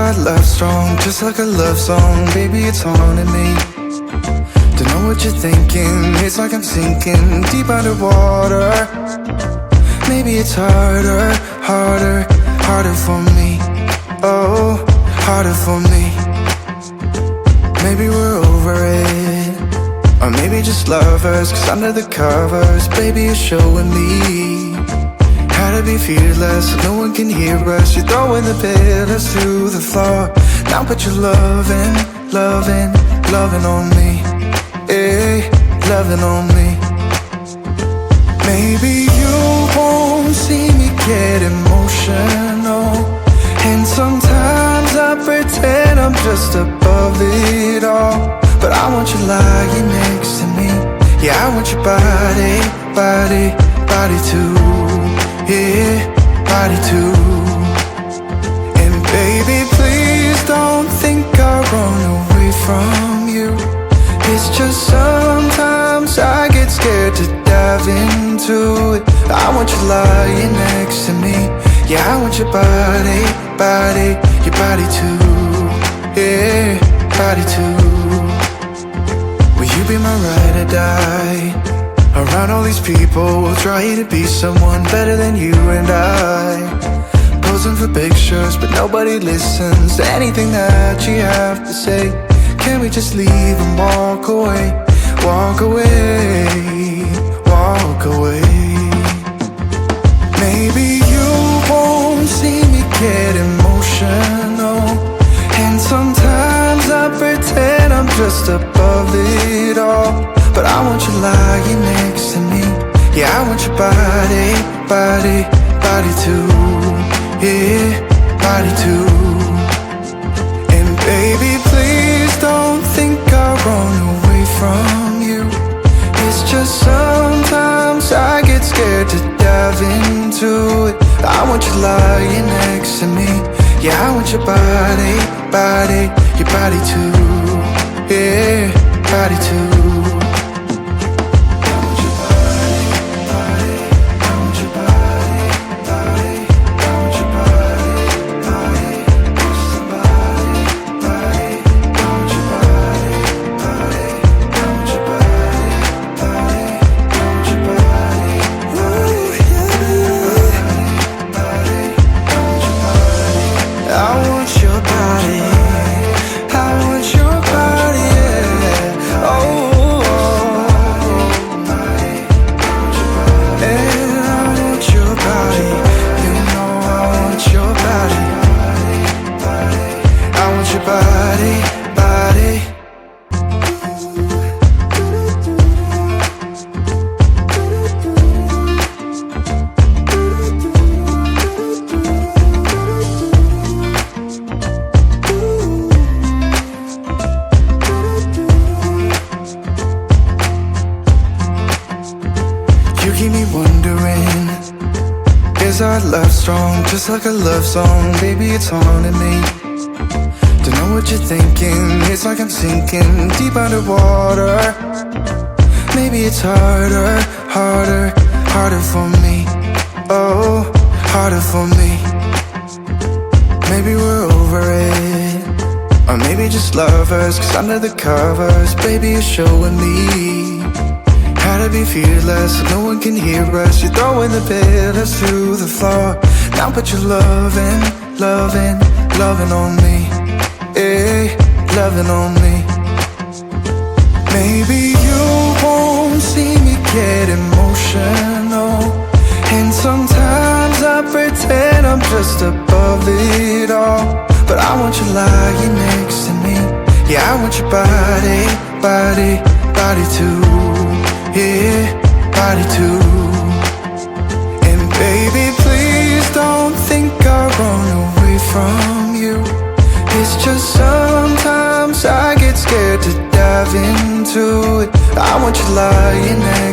our love strong, just like a love song? Baby, it's haunting me. Don't know what you're thinking, it's like I'm sinking deep underwater. Maybe it's harder, harder, harder for me. Oh, harder for me. Maybe we're over it, or maybe just lovers, cause under the covers, baby, you're showing me how to be fearless, so no one can hear us. You're throwing the pillars to the floor. Now put your loving, loving, loving on me. Hey, loving on me. Maybe you won't see me get emotional, and sometimes I pretend I'm just above it all. But I want you lying next to me. Yeah, I want your body, body, body too. Yeah, body too. And baby, please don't think I'll run away from you. It's just sometimes I get scared to dive into it. I want you lying next to me. Yeah, I want your body, body, your body too. Yeah, body too. Will you be my ride or die? Around all these people, we'll try to be someone better than you and I. Posing for pictures, but nobody listens to anything that you have to say. Can we just leave and walk away? Walk away, walk away. Maybe you won't see me get emotional, and sometimes I pretend I'm just above it all. But I want you lying next to me. Yeah, I want your body, body, body too. Yeah, body too. And baby, please don't think I'll run away from you. It's just sometimes I get scared to dive into it. I want you lying next to me. Yeah, I want your body, body, your body too. Yeah, body too. Just like a love song, baby, it's haunting me. Don't know what you're thinking, it's like I'm sinking deep underwater. Maybe it's harder, harder, harder for me. Oh, harder for me. Maybe we're over it, or maybe just lovers, cause under the covers, baby, you're showing me how to be fearless, so no one can hear us. You're throwing the pillars to the floor. Now put your loving, loving, loving on me. Hey, loving on me. Maybe you won't see me get emotional, and sometimes I pretend I'm just above it all. But I want you lying next to me. Yeah, I want your body, body, body too. Yeah, body too. And baby, please don't think I'll run away from you. It's just sometimes I get scared to dive into it. I want you lying next